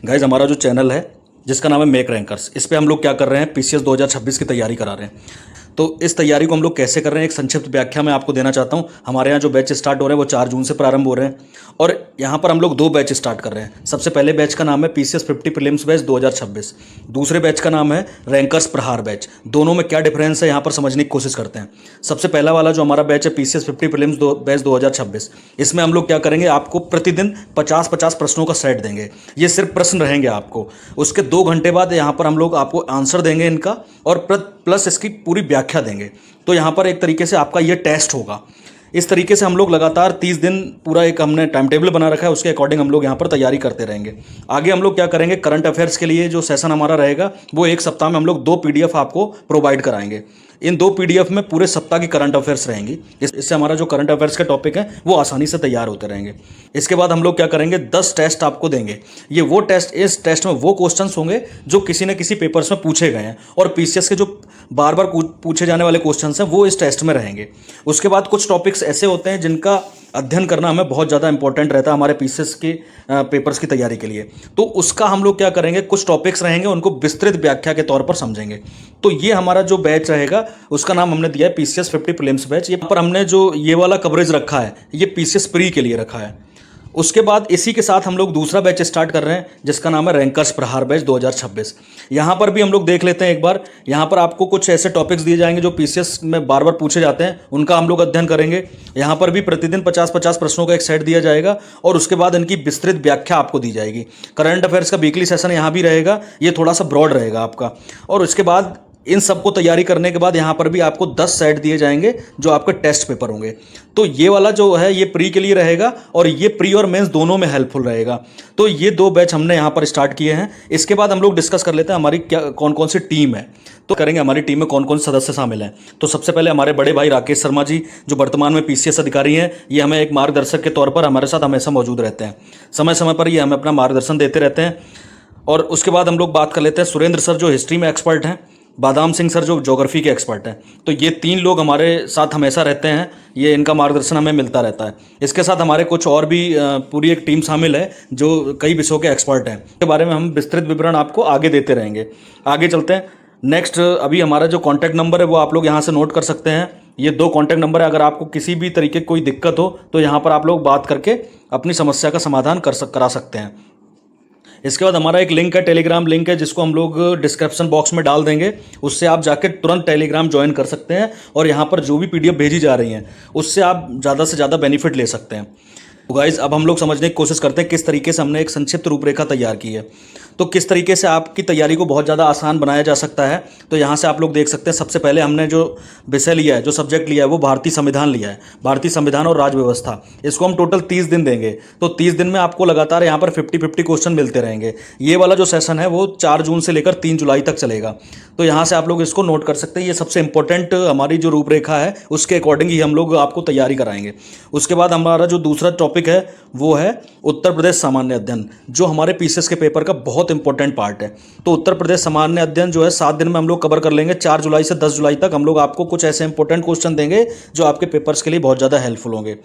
Guys हमारा जो channel है जिसका नाम है मेक रैंकर्स, इस पे हम लोग क्या कर रहे हैं, पीसीएस 2026 की तैयारी करा रहे हैं। तो इस तैयारी को हम लोग कैसे कर रहे हैं, एक संक्षिप्त व्याख्या मैं आपको देना चाहता हूं। हमारे यहाँ जो बैच स्टार्ट हो रहे हैं वो 4 जून से प्रारंभ हो रहे हैं और यहाँ पर हम लोग 2 बैच स्टार्ट कर रहे हैं। सबसे पहले बैच का नाम है पीसीएस 50 प्रीलिम्स बैच 2026। दूसरे बैच का नाम है रैंकर्स प्रहार बैच। दोनों में क्या डिफरेंस है यहाँ पर समझने की कोशिश करते हैं। सबसे पहला वाला जो हमारा बैच है पीसीएस 50 प्रीलिम्स बैच 2026, इसमें हम लोग क्या करेंगे, आपको प्रतिदिन 50-50 प्रश्नों का सेट देंगे। ये सिर्फ प्रश्न रहेंगे आपको। उसके 2 घंटे बाद यहाँ पर हम लोग आपको आंसर देंगे इनका और प्लस इसकी पूरी व्याख्या देंगे। तो यहाँ पर एक तरीके से आपका ये टेस्ट होगा। इस तरीके से हम लोग लगातार 30 दिन पूरा एक हमने टाइम टेबल बना रखा है, उसके अकॉर्डिंग हम लोग यहाँ पर तैयारी करते रहेंगे। आगे हम लोग क्या करेंगे, करंट अफेयर्स के लिए जो सेशन हमारा रहेगा वो एक सप्ताह में हम लोग 2 पीडीएफ आपको प्रोवाइड कराएंगे। इन 2 पीडीएफ में पूरे सप्ताह की करंट अफेयर्स रहेंगी। इससे हमारा जो करंट अफेयर्स के टॉपिक है वो आसानी से तैयार होते रहेंगे। इसके बाद हम लोग क्या करेंगे, 10 टेस्ट आपको देंगे। ये वो टेस्ट, इस टेस्ट में वो क्वेश्चंस होंगे जो किसी न किसी पेपर्स में पूछे गए हैं और पीसीएस के जो बार बार पूछे जाने वाले क्वेश्चंस हैं वो इस टेस्ट में रहेंगे। उसके बाद कुछ टॉपिक्स ऐसे होते हैं जिनका अध्ययन करना हमें बहुत ज़्यादा इंपॉर्टेंट रहता है हमारे पीसीएस के पेपर्स की तैयारी के लिए। तो उसका हम लोग क्या करेंगे, कुछ टॉपिक्स रहेंगे उनको विस्तृत व्याख्या के तौर पर समझेंगे। तो ये हमारा जो बैच रहेगा उसका नाम हमने दिया है पीसीएस 50 प्रीलिम्स बैच। ये पर हमने जो ये वाला कवरेज रखा है ये पीसीएस प्री के लिए रखा है। उसके बाद इसी के साथ हम लोग दूसरा बैच स्टार्ट कर रहे हैं जिसका नाम है रैंकर्स प्रहार बैच 2026। यहाँ पर भी हम लोग देख लेते हैं एक बार। यहाँ पर आपको कुछ ऐसे टॉपिक्स दिए जाएंगे जो पीसीएस में बार बार पूछे जाते हैं, उनका हम लोग अध्ययन करेंगे। यहाँ पर भी प्रतिदिन 50-50 प्रश्नों का एक सेट दिया जाएगा और उसके बाद इनकी विस्तृत व्याख्या आपको दी जाएगी। करंट अफेयर्स का वीकली सेशन यहाँ भी रहेगा, ये थोड़ा सा ब्रॉड रहेगा आपका। और उसके बाद इन सबको तैयारी करने के बाद यहाँ पर भी आपको 10 सेट दिए जाएंगे जो आपके टेस्ट पेपर होंगे। तो ये वाला जो है ये प्री के लिए रहेगा और ये प्री और मेंस दोनों में हेल्पफुल रहेगा। तो ये 2 बैच हमने यहाँ पर स्टार्ट किए हैं। इसके बाद हम लोग डिस्कस कर लेते हैं हमारी क्या कौन कौन सी टीम है। तो करेंगे हमारी टीम में कौन कौन से सदस्य शामिल हैं। तो सबसे पहले हमारे बड़े भाई राकेश शर्मा जी जो वर्तमान में पीसीएस अधिकारी हैं, ये हमें एक मार्गदर्शक के तौर पर हमारे साथ हमेशा मौजूद रहते हैं। समय समय पर ये हमें अपना मार्गदर्शन देते रहते हैं। और उसके बाद हम लोग बात कर लेते हैं सुरेंद्र सर जो हिस्ट्री में एक्सपर्ट हैं, बादाम सिंह सर जो ज्योग्राफी के एक्सपर्ट हैं। तो ये 3 लोग हमारे साथ हमेशा रहते हैं, ये इनका मार्गदर्शन हमें मिलता रहता है। इसके साथ हमारे कुछ और भी पूरी एक टीम शामिल है जो कई विषयों के एक्सपर्ट हैं। इसके बारे में हम विस्तृत विवरण आपको आगे देते रहेंगे। आगे चलते हैं। नेक्स्ट, अभी हमारा जो कॉन्टैक्ट नंबर है वो आप लोग यहाँ से नोट कर सकते हैं। ये 2 कॉन्टैक्ट नंबर है। अगर आपको किसी भी तरीके की कोई दिक्कत हो तो यहाँ पर आप लोग बात करके अपनी समस्या का समाधान करा सकते हैं। इसके बाद हमारा एक लिंक है, टेलीग्राम लिंक है, जिसको हम लोग डिस्क्रिप्शन बॉक्स में डाल देंगे। उससे आप जाके तुरंत टेलीग्राम ज्वाइन कर सकते हैं और यहाँ पर जो भी पीडीएफ भेजी जा रही हैं उससे आप ज़्यादा से ज़्यादा बेनिफिट ले सकते हैं। तो गाइज अब हम लोग समझने की कोशिश करते हैं किस तरीके से हमने एक संक्षिप्त रूपरेखा तैयार की है। तो किस तरीके से आपकी तैयारी को बहुत ज़्यादा आसान बनाया जा सकता है, तो यहाँ से आप लोग देख सकते हैं। सबसे पहले हमने जो विषय लिया है, जो सब्जेक्ट लिया है वो भारतीय संविधान लिया है। भारतीय संविधान और राज्य व्यवस्था, इसको हम टोटल 30 दिन देंगे। तो 30 दिन में आपको लगातार यहाँ पर 50-50 क्वेश्चन मिलते रहेंगे। ये वाला जो सेशन है वो 4 जून से लेकर 3 जुलाई तक चलेगा। तो यहाँ से आप लोग इसको नोट कर सकते हैं। ये सबसे इंपॉर्टेंट हमारी जो रूपरेखा है उसके अकॉर्डिंग ही हम लोग आपको तैयारी कराएंगे। उसके बाद हमारा जो दूसरा टॉपिक है वो है उत्तर प्रदेश सामान्य अध्ययन, जो हमारे पीसीएस के पेपर का बहुत इंपॉर्टेंट पार्ट है। तो उत्तर प्रदेश सामान्य अध्ययन जो है 7 दिन में हम लोग कवर कर लेंगे। 4 जुलाई से 10 जुलाई तक हम लोग आपको कुछ ऐसे इंपॉर्टेंट क्वेश्चन देंगे जो आपके पेपर्स के लिए बहुत ज़्यादा हेल्पफुल होंगे।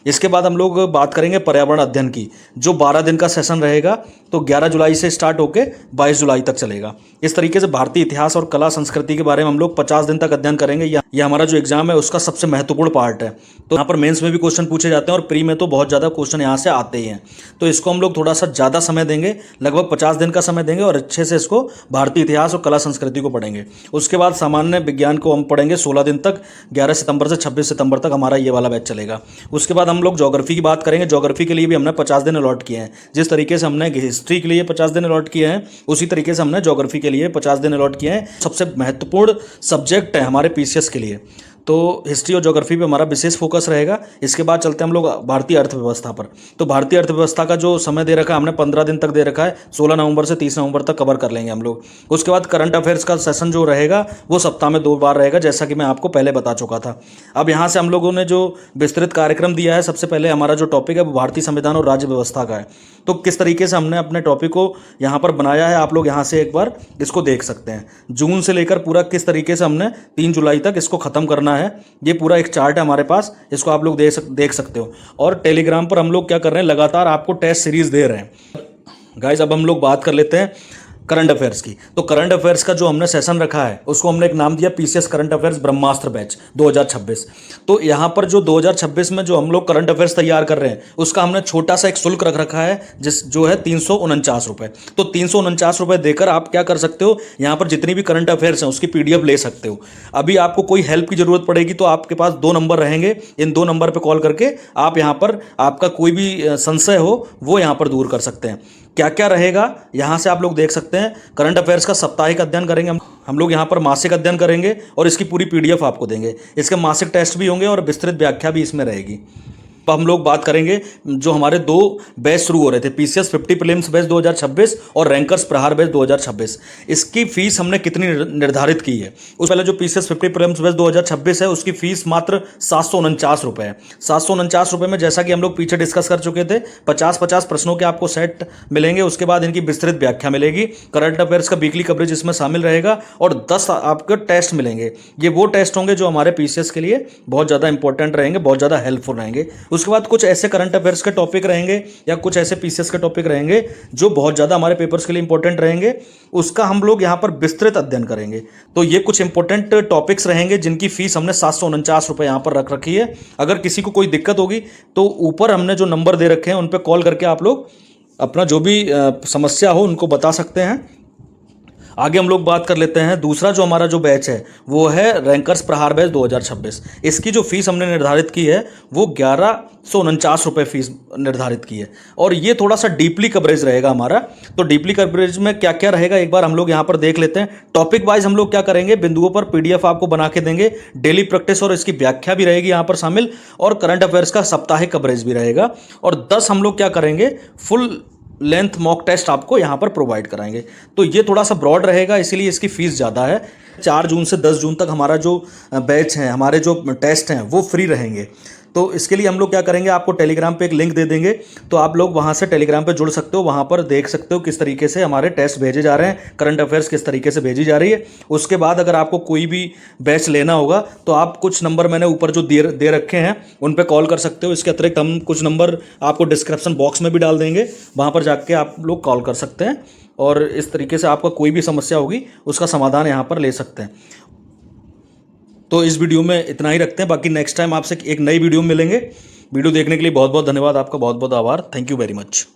इसके बाद हम लोग बात करेंगे पर्यावरण अध्ययन की, जो 12 दिन का सेशन रहेगा। तो 11 जुलाई से स्टार्ट होकर 22 जुलाई तक चलेगा। इस तरीके से भारतीय इतिहास और कला संस्कृति के बारे में हम लोग 50 दिन तक अध्ययन करेंगे। यह हमारा जो एग्जाम है उसका सबसे महत्वपूर्ण पार्ट है। तो यहाँ पर मेंस में भी क्वेश्चन पूछे जाते हैं और प्री में तो बहुत ज़्यादा क्वेश्चन यहाँ से आते ही हैं। तो इसको हम लोग थोड़ा सा ज़्यादा समय देंगे, लगभग 50 दिन का समय देंगे और अच्छे से इसको भारतीय इतिहास और कला संस्कृति को पढ़ेंगे। उसके बाद सामान्य विज्ञान को हम पढ़ेंगे 16 दिन तक, 11 सितंबर से 26 सितंबर तक हमारा ये वाला बैच चलेगा। उसके बाद हम लोग ज्योग्राफी की बात करेंगे। ज्योग्राफी के लिए भी हमने 50 दिन अलॉट किए हैं। जिस तरीके से हमने हिस्ट्री के लिए 50 दिन अलॉट किए हैं उसी तरीके से हमने ज्योग्राफी के लिए 50 दिन अलॉट किए हैं। सबसे महत्वपूर्ण सब्जेक्ट है हमारे पीसीएस के लिए। तो हिस्ट्री और ज्योग्राफी पे हमारा विशेष फोकस रहेगा। इसके बाद चलते हैं हम लोग भारतीय अर्थव्यवस्था पर। तो भारतीय अर्थव्यवस्था का जो समय दे रखा है हमने 15 दिन तक दे रखा है। 16 नवंबर से 30 नवंबर तक कवर कर लेंगे हम लोग। उसके बाद करंट अफेयर्स का सेशन जो रहेगा वो सप्ताह में 2 बार रहेगा, जैसा कि मैं आपको पहले बता चुका था। अब यहाँ से हम लोगों ने जो विस्तृत कार्यक्रम दिया है, सबसे पहले हमारा जो टॉपिक है वो भारतीय संविधान और राज्य व्यवस्था का है। तो किस तरीके से हमने अपने टॉपिक को यहाँ पर बनाया है आप लोग यहाँ से एक बार इसको देख सकते हैं। जून से लेकर पूरा किस तरीके से हमने 3 जुलाई तक इसको ख़त्म करना है, ये पूरा एक चार्ट है हमारे पास, इसको आप लोग देख सकते हो। और टेलीग्राम पर हम लोग क्या कर रहे हैं, लगातार आपको टेस्ट सीरीज दे रहे हैं। गाइस अब हम लोग बात कर लेते हैं करंट अफेयर्स की। तो करंट अफेयर्स का जो हमने सेशन रखा है उसको हमने एक नाम दिया पीसीएस करंट अफेयर्स ब्रह्मास्त्र बैच 2026। तो यहाँ पर जो 2026 में जो हम लोग करंट अफेयर्स तैयार कर रहे हैं उसका हमने छोटा सा एक शुल्क रख रखा है जिस जो है 349 रुपये। तो 349 रुपये देकर आप क्या कर सकते हो, यहाँ पर जितनी भी करंट अफेयर्स हैं उसकी पीडीएफ ले सकते हो। अभी आपको कोई हेल्प की जरूरत पड़ेगी तो आपके पास 2 नंबर रहेंगे, इन 2 नंबर पर कॉल करके आप यहाँ पर आपका कोई भी संशय हो वो यहाँ पर दूर कर सकते हैं। क्या क्या रहेगा यहाँ से आप लोग देख सकते हैं। करंट अफेयर्स का साप्ताहिक अध्ययन करेंगे हम लोग, यहाँ पर मासिक अध्ययन करेंगे और इसकी पूरी पीडीएफ आपको देंगे। इसके मासिक टेस्ट भी होंगे और विस्तृत व्याख्या भी इसमें रहेगी। तो हम लोग बात करेंगे जो हमारे 2 बैच शुरू हो रहे थे, पीसीएस 50 प्रीलिम्स बैच 2026 और रैंकर्स प्रहार बैच 2026। इसकी फीस हमने कितनी निर्धारित की है। उस पहले जो पीसीएस 50 प्रीलिम्स बैच 2026 है उसकी फीस मात्र 749 रुपये है। 749 रुपये में जैसा कि हम लोग पीछे डिस्कस कर चुके थे 50-50 प्रश्नों के आपको सेट मिलेंगे, उसके बाद इनकी विस्तृत व्याख्या मिलेगी, करंट अफेयर्स का वीकली कवरेज इसमें शामिल रहेगा और 10 आपके टेस्ट मिलेंगे। ये वो टेस्ट होंगे जो हमारे पीसीएस के लिए बहुत ज़्यादा इंपॉर्टेंट रहेंगे, बहुत ज़्यादा हेल्पफुल रहेंगे। उसके बाद कुछ ऐसे करंट अफेयर्स के टॉपिक रहेंगे या कुछ ऐसे पीसीएस के टॉपिक रहेंगे जो बहुत ज़्यादा हमारे पेपर्स के लिए इंपॉर्टेंट रहेंगे, उसका हम लोग यहाँ पर विस्तृत अध्ययन करेंगे। तो ये कुछ इंपॉर्टेंट टॉपिक्स रहेंगे जिनकी फीस हमने 749 रुपये यहाँ पर रख रखी है। अगर किसी को कोई दिक्कत होगी तो ऊपर हमने जो नंबर दे रखे हैं उन पर कॉल करके आप लोग अपना जो भी समस्या हो उनको बता सकते हैं। आगे हम लोग बात कर लेते हैं दूसरा जो हमारा जो बैच है वो है रैंकर्स प्रहार बैच 2026। इसकी जो फीस हमने निर्धारित की है वो 1149 रुपये फीस निर्धारित की है और ये थोड़ा सा डीपली कवरेज रहेगा हमारा। तो डीपली कवरेज में क्या क्या रहेगा एक बार हम लोग यहाँ पर देख लेते हैं। टॉपिक वाइज हम लोग क्या करेंगे, बिंदुओं पर पीडीएफ आपको बना के देंगे, डेली प्रैक्टिस और इसकी व्याख्या भी रहेगी यहाँ पर शामिल, और करंट अफेयर्स का साप्ताहिक कवरेज भी रहेगा। और 10 हम लोग क्या करेंगे, फुल लेंथ मॉक टेस्ट आपको यहाँ पर प्रोवाइड कराएंगे। तो ये थोड़ा सा ब्रॉड रहेगा इसीलिए इसकी फ़ीस ज़्यादा है। 4 जून से 10 जून तक हमारा जो बैच है, हमारे जो टेस्ट हैं वो फ्री रहेंगे। तो इसके लिए हम लोग क्या करेंगे, आपको टेलीग्राम पे एक लिंक दे देंगे, तो आप लोग वहाँ से टेलीग्राम पे जुड़ सकते हो, वहाँ पर देख सकते हो किस तरीके से हमारे टेस्ट भेजे जा रहे हैं, करंट अफेयर्स किस तरीके से भेजी जा रही है। उसके बाद अगर आपको कोई भी बैच लेना होगा तो आप कुछ नंबर मैंने ऊपर जो दे रखे हैं उन पर कॉल कर सकते हो। इसके अतिरिक्त हम कुछ नंबर आपको डिस्क्रिप्शन बॉक्स में भी डाल देंगे, वहाँ पर जाके आप लोग कॉल कर सकते हैं और इस तरीके से आपका कोई भी समस्या होगी उसका समाधान यहाँ पर ले सकते हैं। तो इस वीडियो में इतना ही रखते हैं, बाकी नेक्स्ट टाइम आपसे एक नई वीडियो में मिलेंगे। वीडियो देखने के लिए बहुत बहुत धन्यवाद, आपका बहुत बहुत आभार। Thank you very much.